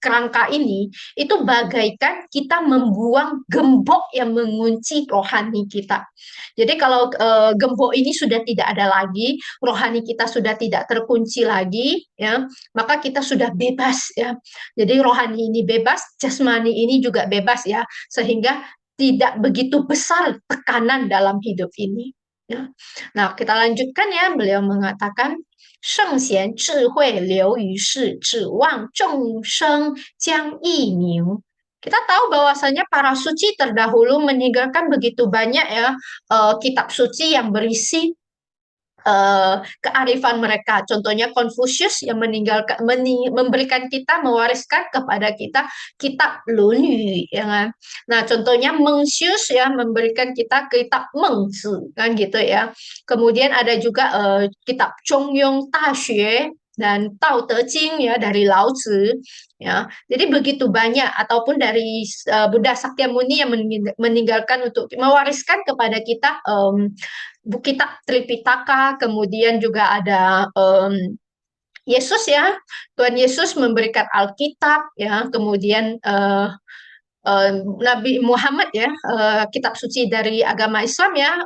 kerangka ini itu bagaikan kita membuang gembok yang mengunci rohani kita. Jadi kalau gembok ini sudah tidak ada lagi, rohani kita sudah tidak terkunci lagi, ya, maka kita sudah bebas, ya. Jadi rohani ini bebas, jasmani ini juga bebas, ya, sehingga tidak begitu besar tekanan dalam hidup ini. Ya. Nah, kita lanjutkan ya. Beliau mengatakan, 圣贤智慧流于世，指望众生将一鸣. Kita tahu bahwasanya para suci terdahulu meninggalkan begitu banyak ya kitab suci yang berisi kearifan mereka. Contohnya Konfusius yang memberikan kita, mewariskan kepada kita kitab Lunyu, ya kan? Nah, contohnya Mencius ya memberikan kita kitab Mengzi, kan gitu ya. Kemudian ada juga kitab Chongyong Daxue dan Tao Te Ching ya dari Lao Tzu ya. Jadi begitu banyak ataupun dari Buddha Sakyamuni yang meninggalkan untuk mewariskan kepada kita kitab Tripitaka, kemudian juga ada Yesus ya, Tuhan Yesus memberikan Alkitab ya, kemudian Nabi Muhammad ya, kitab suci dari agama Islam ya,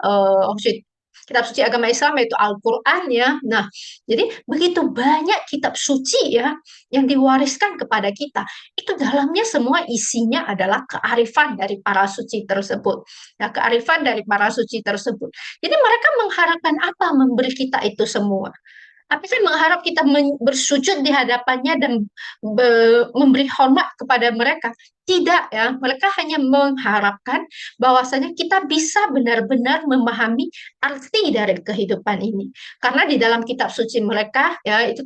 kitab suci agama Islam yaitu Al-Quran ya. Nah, jadi begitu banyak kitab suci ya yang diwariskan kepada kita. Itu dalamnya semua isinya adalah kearifan dari para suci tersebut. Nah, kearifan dari para suci tersebut. Jadi mereka mengharapkan apa memberi kita itu semua? Apakah mengharap kita bersujud di hadapannya dan memberi hormat kepada mereka? Tidak ya, mereka hanya mengharapkan bahwasanya kita bisa benar-benar memahami arti dari kehidupan ini. Karena di dalam kitab suci mereka ya itu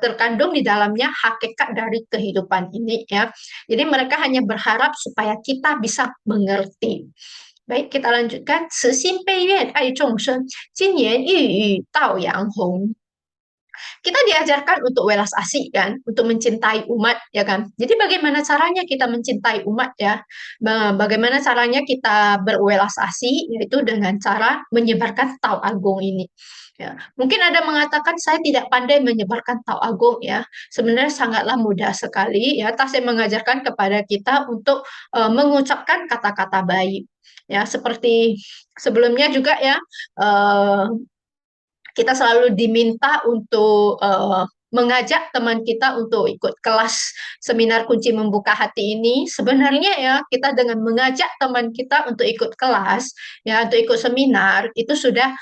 terkandung di dalamnya hakikat dari kehidupan ini ya. Jadi mereka hanya berharap supaya kita bisa mengerti. Baik, kita lanjutkan. 此心悲愿爱众生，今年欲语道阳红. Kita diajarkan untuk welas asih kan, untuk mencintai umat ya kan. Jadi bagaimana caranya kita mencintai umat ya? Bagaimana caranya kita berwelas asih yaitu dengan cara menyebarkan Tao Agung ini. Ya, mungkin ada mengatakan saya tidak pandai menyebarkan Tao Agung ya. Sebenarnya sangatlah mudah sekali ya. Tasya mengajarkan kepada kita untuk mengucapkan kata-kata baik. Ya, seperti sebelumnya juga ya, eh, kita selalu diminta untuk mengajak teman kita untuk ikut kelas seminar kunci membuka hati ini. Sebenarnya ya, kita dengan mengajak teman kita untuk ikut kelas, ya, untuk ikut seminar, itu sudah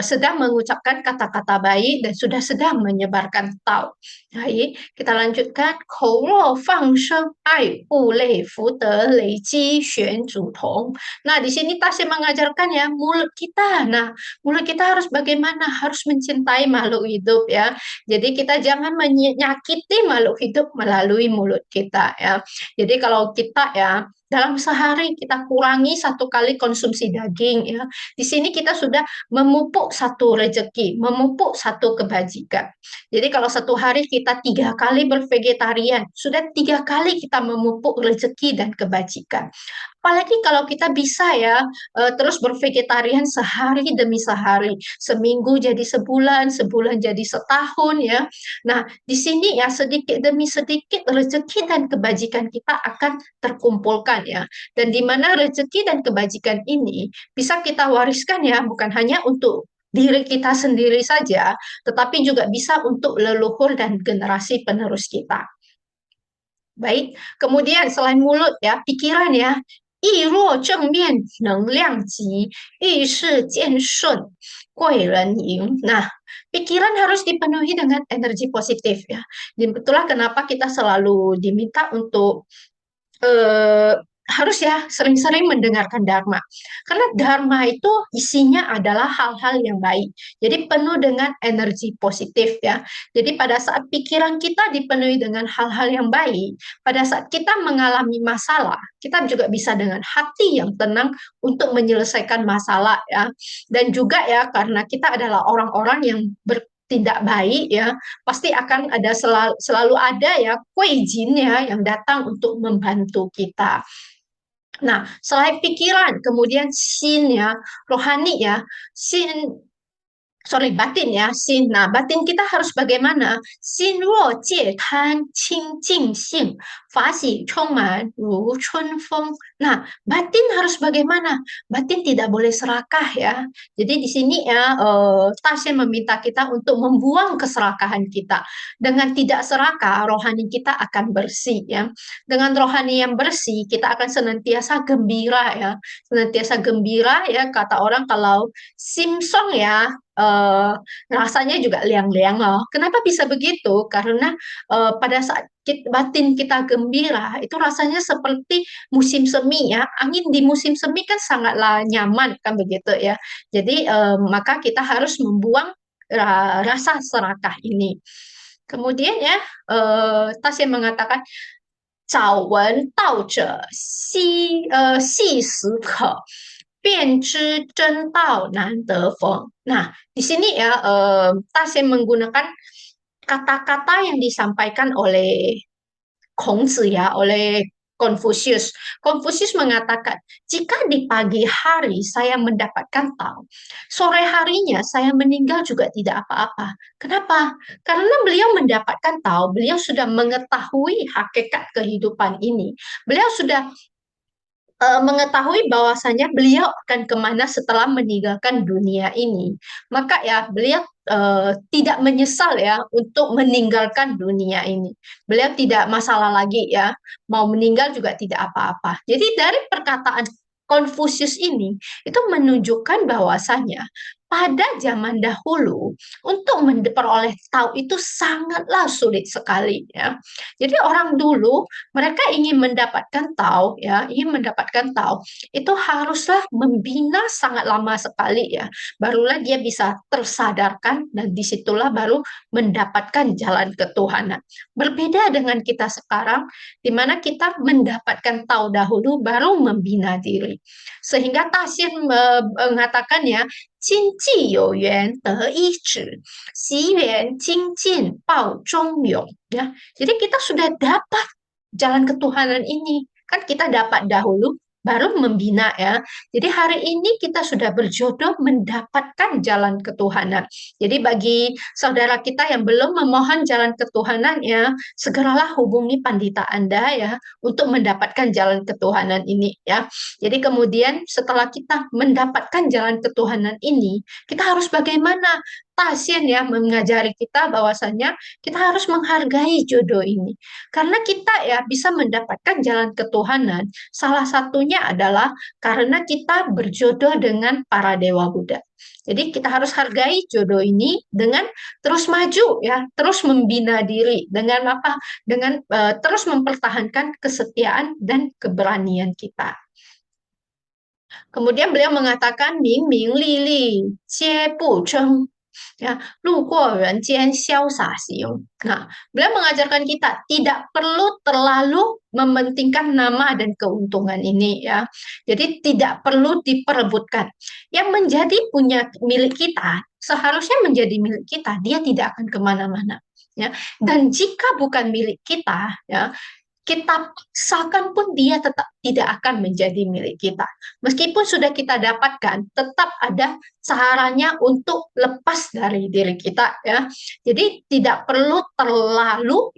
sedang mengucapkan kata-kata baik dan sudah sedang menyebarkan tau. Baik, kita lanjutkan. Kou ruo fang sheng, ai wu lei fu de lei ji xuan zu tong. Nah, di sini Tasya mengajarkan ya, mulut kita. Nah, mulut kita harus bagaimana? Harus mencintai makhluk hidup ya. Jadi kita jangan menyakiti makhluk hidup melalui mulut kita ya. Jadi kalau kita ya dalam sehari kita kurangi 1 kali konsumsi daging ya. Di sini kita sudah memupuk 1 rezeki, memupuk 1 kebajikan. Jadi kalau 1 hari kita 3 kali bervegetarian, sudah 3 kali kita memupuk rezeki dan kebajikan. Apalagi kalau kita bisa ya terus bervegetarian sehari demi sehari, seminggu jadi sebulan, sebulan jadi setahun ya. Nah, di sini ya sedikit demi sedikit rezeki dan kebajikan kita akan terkumpulkan ya. Dan di mana rezeki dan kebajikan ini bisa kita wariskan ya, bukan hanya untuk diri kita sendiri saja, tetapi juga bisa untuk leluhur dan generasi penerus kita. Baik, kemudian selain mulut ya, pikiran ya. 意若正面能量级，遇事见顺，贵人赢. Nah, pikiran harus dipenuhi dengan energi positif ya. Dan itulah kenapa kita selalu diminta untuk eh, harus ya sering-sering mendengarkan Dharma. Karena Dharma itu isinya adalah hal-hal yang baik. Jadi penuh dengan energi positif ya. Jadi pada saat pikiran kita dipenuhi dengan hal-hal yang baik, pada saat kita mengalami masalah, kita juga bisa dengan hati yang tenang untuk menyelesaikan masalah ya. Dan juga ya karena kita adalah orang-orang yang tidak baik ya, pasti akan ada selalu ada ya kuijin ya yang datang untuk membantu kita. Nah, selain pikiran, kemudian sin ya, rohani ya, sin batin ya, sin. Nah, batin kita harus bagaimana? Xin ruo jie tan qing jing xing, fa xi chongman ru chun feng. Nah, batin harus bagaimana? Batin tidak boleh serakah ya. Jadi di sini ya, Tasya meminta kita untuk membuang keserakahan kita. Dengan tidak serakah, rohani kita akan bersih ya. Dengan rohani yang bersih, kita akan senantiasa gembira ya. Senantiasa gembira ya, kata orang kalau simsong ya, rasanya juga liang-liang loh. Kenapa bisa begitu? Karena pada saat batin kita gembira, itu rasanya seperti musim semi ya. Angin di musim semi kan sangatlah nyaman kan begitu ya. Jadi maka kita harus membuang rasa serakah ini. Kemudian ya, Tas yang mengatakan 早闻道者细思可，便知真道难得逢. Nah, di sini ya, Tasya menggunakan kata-kata yang disampaikan oleh Kongzi ya, oleh Konfusius. Konfusius mengatakan, jika di pagi hari saya mendapatkan tahu, sore harinya saya meninggal juga tidak apa-apa. Kenapa? Karena beliau mendapatkan tahu, beliau sudah mengetahui hakikat kehidupan ini. Beliau sudah mengetahui bahwasanya beliau akan kemana setelah meninggalkan dunia ini. Maka ya beliau tidak menyesal ya untuk meninggalkan dunia ini. Beliau tidak masalah lagi ya, mau meninggal juga tidak apa-apa. Jadi dari perkataan Konfusius ini itu menunjukkan bahwasanya pada zaman dahulu untuk memperoleh tahu itu sangatlah sulit sekali ya. Jadi orang dulu mereka ingin mendapatkan tahu ya, ingin mendapatkan tahu itu haruslah membina sangat lama sekali ya. Barulah dia bisa tersadarkan dan disitulah baru mendapatkan jalan ketuhanan. Berbeda dengan kita sekarang, di mana kita mendapatkan tahu dahulu baru membina diri. Sehingga Tashin mengatakan ya, 亲既有缘得一指，习缘精进报中勇. Ya, jadi kita sudah dapat jalan ketuhanan ini. Kan kita dapat dahulu, baru membina ya. Jadi hari ini kita sudah berjodoh mendapatkan jalan ketuhanan. Jadi bagi saudara kita yang belum memohon jalan ketuhanan ya, segeralah hubungi pandita Anda ya untuk mendapatkan jalan ketuhanan ini ya. Jadi kemudian setelah kita mendapatkan jalan ketuhanan ini, kita harus bagaimana? Tasien ya mengajari kita bahwasanya kita harus menghargai jodoh ini. Karena kita ya bisa mendapatkan jalan ketuhanan, salah satunya adalah karena kita berjodoh dengan para dewa Buddha. Jadi kita harus hargai jodoh ini dengan terus maju ya, terus membina diri dengan apa? Dengan terus mempertahankan kesetiaan dan keberanian kita. Kemudian beliau mengatakan, Ming Ming Li Li, Jie Bu Zheng. Ya, lu ren jian xiao xiong. Nah, beliau mengajarkan kita tidak perlu terlalu mementingkan nama dan keuntungan ini ya. Jadi tidak perlu diperebutkan. Yang menjadi punya milik kita seharusnya menjadi milik kita. Dia tidak akan kemana-mana. Ya. Dan jika bukan milik kita, ya kita paksakan pun dia tetap tidak akan menjadi milik kita. Meskipun sudah kita dapatkan, tetap ada caranya untuk lepas dari diri kita ya. Jadi tidak perlu terlalu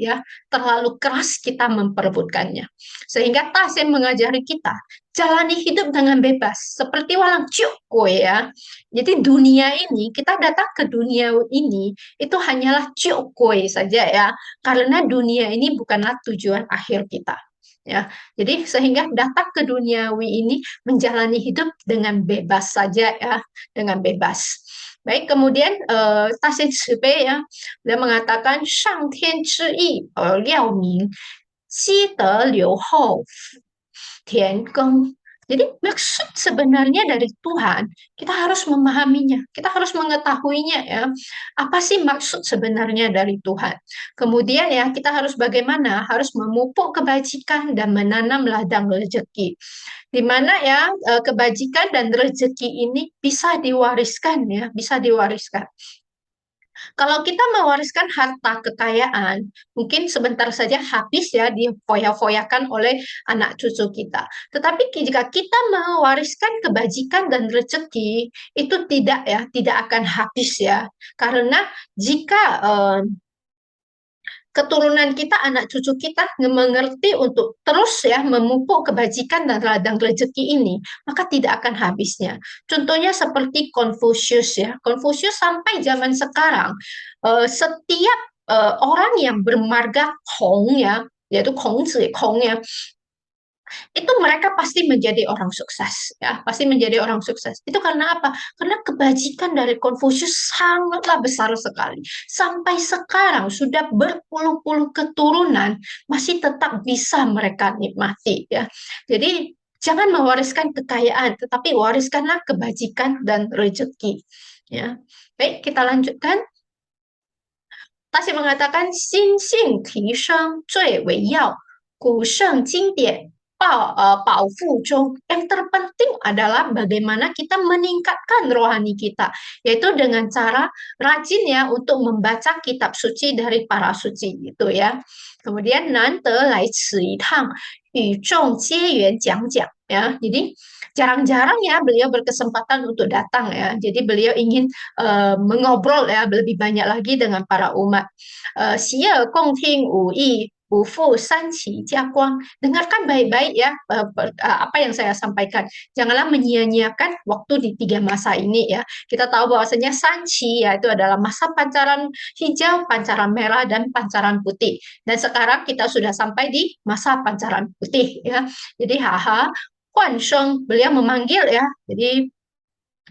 keras kita memperebutkannya. Sehingga Tasim mengajari kita jalani hidup dengan bebas seperti walang kue ya. Jadi dunia ini kita datang ke dunia ini itu hanyalah kue saja ya. Karena dunia ini bukanlah tujuan akhir kita. Ya, jadi sehingga datang ke duniawi ini menjalani hidup dengan bebas saja ya, dengan bebas. Baik, kemudian Tasin Cipe ya, dia mengatakan Shang Tian Zhi Yi Liao Ming, Qi De Liu Hou Tian Geng. Jadi maksud sebenarnya dari Tuhan, kita harus memahaminya, kita harus mengetahuinya ya. Apa sih maksud sebenarnya dari Tuhan? Kemudian ya kita harus bagaimana? Harus memupuk kebajikan dan menanam ladang rezeki. Di mana ya kebajikan dan rezeki ini bisa diwariskan ya, bisa diwariskan. Kalau kita mewariskan harta kekayaan, mungkin sebentar saja habis ya difoya-foyakan oleh anak cucu kita. Tetapi jika kita mewariskan kebajikan dan rezeki, itu tidak akan habis ya. Karena jika keturunan kita, anak cucu kita mengerti untuk terus ya memupuk kebajikan dan ladang rezeki ini, maka tidak akan habisnya. Contohnya seperti Konfusius ya. Konfusius sampai zaman sekarang setiap orang yang bermarga Kong ya, yaitu Kongzi, Kong ya, itu mereka pasti menjadi orang sukses ya, pasti menjadi orang sukses. Itu karena apa? Karena kebajikan dari Konfusius sangatlah besar sekali. Sampai sekarang sudah berpuluh-puluh keturunan masih tetap bisa mereka nikmati ya. Jadi jangan mewariskan kekayaan, tetapi wariskanlah kebajikan dan rezeki ya. Baik, kita lanjutkan. Tasya mengatakan, 心性提升最为要，古圣经典保护中. Yang terpenting adalah bagaimana kita meningkatkan rohani kita, yaitu dengan cara rajin ya untuk membaca kitab suci dari para suci gitu ya. Kemudian 难得来此一趟，与众结缘讲讲 ya. Jadi jarang-jarang ya beliau berkesempatan untuk datang ya. Jadi beliau ingin mengobrol ya lebih banyak lagi dengan para umat. Xie Gong Ting Wu Yi Bu Fu San Qi Jia Guang. Dengarkan baik-baik ya apa yang saya sampaikan. Janganlah menyia-nyiakan waktu di 3 masa ini ya. Kita tahu bahwasanya San Qi ya itu adalah masa pancaran hijau, pancaran merah, dan pancaran putih. Dan sekarang kita sudah sampai di masa pancaran putih ya. Jadi haha, Kuan Sheng, beliau memanggil ya. Jadi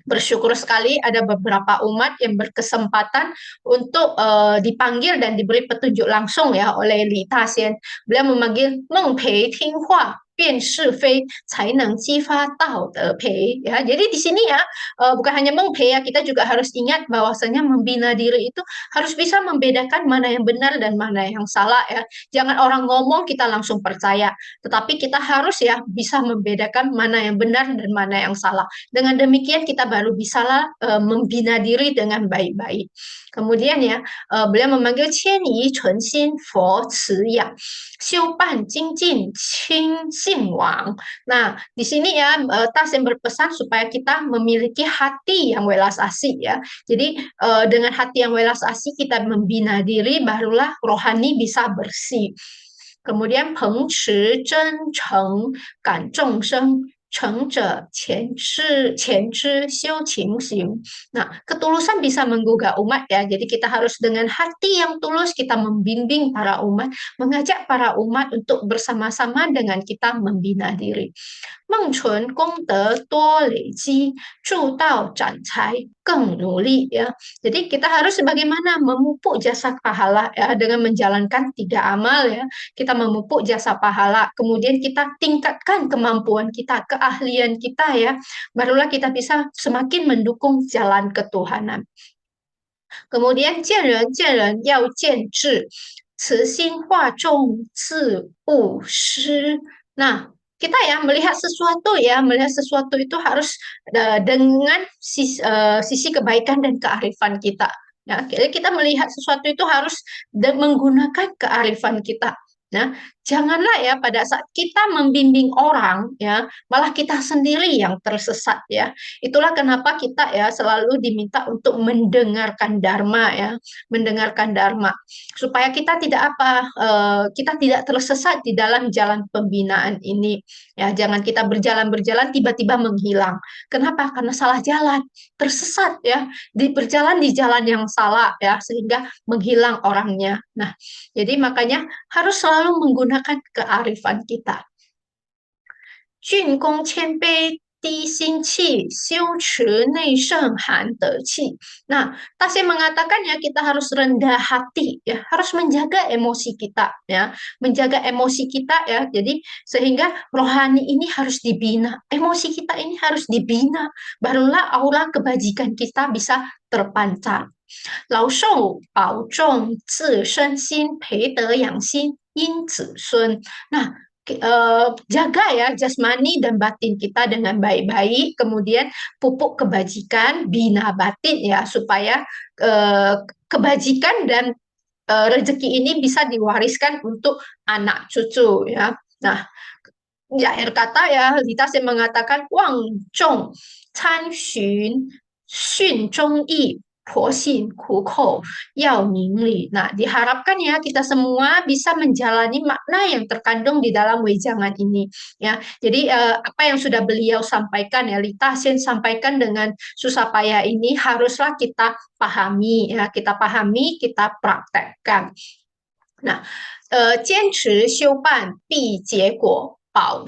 bersyukur sekali ada beberapa umat yang berkesempatan untuk dipanggil dan diberi petunjuk langsung ya oleh Li Taxian. Beliau memanggil Meng Pei Ting Hua, 辨是非才能激发道德培ya. Jadi di sini ya bukan hanya mengpei ya, kita juga harus ingat bahwasanya membina diri itu harus bisa membedakan mana yang benar dan mana yang salah ya. Jangan orang ngomong kita langsung percaya, tetapi kita harus ya bisa membedakan mana yang benar dan mana yang salah. Dengan demikian kita baru bisalah membina diri dengan baik-baik. Kemudian ya beliau memanggil 千里纯心佛慈养，修办精进清 Wang. Nah, di sini ya Tasin berpesan supaya kita memiliki hati yang welas asih ya. Jadi dengan hati yang welas asih kita membina diri, barulah rohani bisa bersih. Kemudian 彭持真诚感众生，诚者前知修勤行. Nah, ketulusan bisa menggugah umat ya. Jadi kita harus dengan hati yang tulus kita membimbing para umat, mengajak para umat untuk bersama-sama dengan kita membina diri. 孟存功德多累积，助道展才更努力 ya. Jadi kita harus bagaimana memupuk jasa pahala ya dengan menjalankan 3 amal ya. Kita memupuk jasa pahala, kemudian kita tingkatkan kemampuan kita, keahlian kita ya. Barulah kita bisa semakin mendukung jalan ketuhanan. Kemudian 见人见人要见智，慈心化众自不失. Nah, kita ya melihat sesuatu itu harus dengan sisi kebaikan dan kearifan kita. Ya, jadi kita melihat sesuatu itu harus menggunakan kearifan kita. Nah, janganlah ya pada saat kita membimbing orang ya, malah kita sendiri yang tersesat ya. Itulah kenapa kita ya selalu diminta untuk mendengarkan dharma ya, mendengarkan dharma supaya kita kita tidak tersesat di dalam jalan pembinaan ini. Ya, jangan kita berjalan-berjalan tiba-tiba menghilang. Kenapa? Karena salah jalan, tersesat ya, berjalan di jalan yang salah ya, sehingga menghilang orangnya. Nah, jadi makanya harus selalu menggunakan kearifan kita. 俊恭谦卑，低心气，修持内圣含德气. Nah, Tasya mengatakan ya kita harus rendah hati ya, harus menjaga emosi kita ya, menjaga emosi kita ya. Jadi sehingga rohani ini harus dibina, emosi kita ini harus dibina, barulah aura kebajikan kita bisa terpancar. 老寿保重自身心，培德养心因子孙. Nah, jaga ya jasmani dan batin kita dengan baik-baik, kemudian pupuk kebajikan, bina batin ya, supaya kebajikan dan rezeki ini bisa diwariskan untuk anak cucu ya. Nah, di akhir kata ya, Lita saya mengatakan Wang Zhong Can Xun Xun Zhong Yi Posin Kuko Yao Ningli. Nah, diharapkan ya kita semua bisa menjalani makna yang terkandung di dalam wejangan ini ya. Jadi apa yang sudah beliau sampaikan ya, Lita Sen sampaikan dengan susah payah ini haruslah kita pahami ya, kita pahami, kita praktekkan. Nah, 坚持修办必结果，报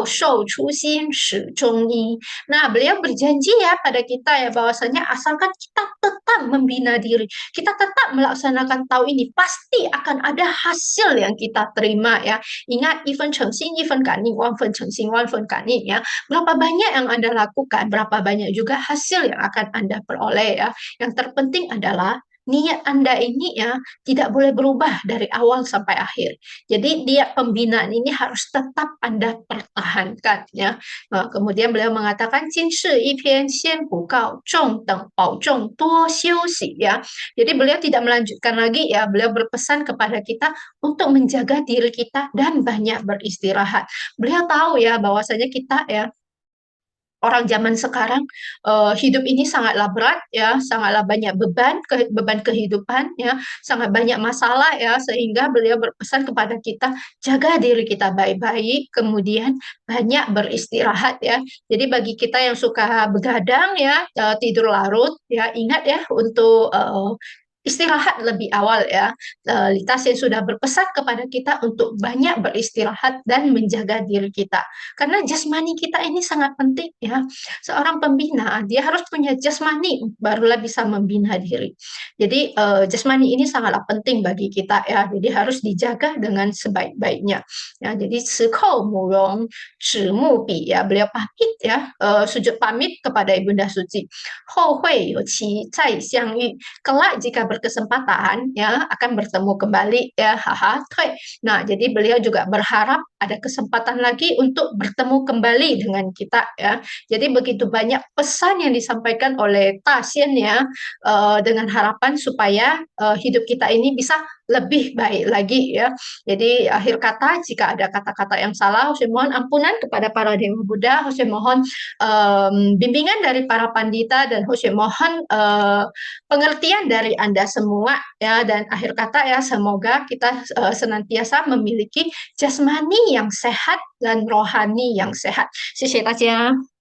受初心始终一. Nah, beliau berjanji ya pada kita ya bahwasanya asalkan kita tetap membina diri, kita tetap melaksanakan tahu ini, pasti akan ada hasil yang kita terima ya. Ingat, 1分诚心，1分感应，1分诚心，1分感应 ya. Berapa banyak yang Anda lakukan, berapa banyak juga hasil yang akan Anda peroleh ya. Yang terpenting adalah niat Anda ini ya tidak boleh berubah dari awal sampai akhir. Jadi niat pembinaan ini harus tetap Anda pertahankan ya. Nah, kemudian beliau mengatakan 今世一篇先不告，众等保重多休息 ya. Jadi beliau tidak melanjutkan lagi ya, beliau berpesan kepada kita untuk menjaga diri kita dan banyak beristirahat. Beliau tahu ya bahwasanya kita ya orang zaman sekarang hidup ini sangatlah berat ya, sangatlah banyak beban kehidupan ya, sangat banyak masalah ya, sehingga beliau berpesan kepada kita jaga diri kita baik-baik, kemudian banyak beristirahat ya. Jadi bagi kita yang suka begadang ya, tidur larut ya, ingat ya untuk istirahat lebih awal ya. Lita Sen sudah berpesan kepada kita untuk banyak beristirahat dan menjaga diri kita. Karena jasmani kita ini sangat penting ya. Seorang pembina, dia harus punya jasmani, barulah bisa membina diri. Jadi jasmani ini sangatlah penting bagi kita ya. Jadi harus dijaga dengan sebaik-baiknya. Ya, jadi Sikou Murong, Shimu Bi ya, beliau pamit ya, sujud pamit kepada Ibunda Suci. Hou Hui Yo Qi Zai Xiang Yu. Kelak jika berkesempatan ya akan bertemu kembali ya, haha. Nah, jadi beliau juga berharap ada kesempatan lagi untuk bertemu kembali dengan kita ya. Jadi begitu banyak pesan yang disampaikan oleh Tasien ya, dengan harapan supaya hidup kita ini bisa lebih baik lagi ya. Jadi akhir kata jika ada kata-kata yang salah, Hussein mohon ampunan kepada para dewa Buddha, Hussein mohon bimbingan dari para pandita dan Hussein mohon pengertian dari Anda semua ya dan akhir kata ya semoga kita senantiasa memiliki jasmani yang sehat dan rohani yang sehat. 谢谢大家。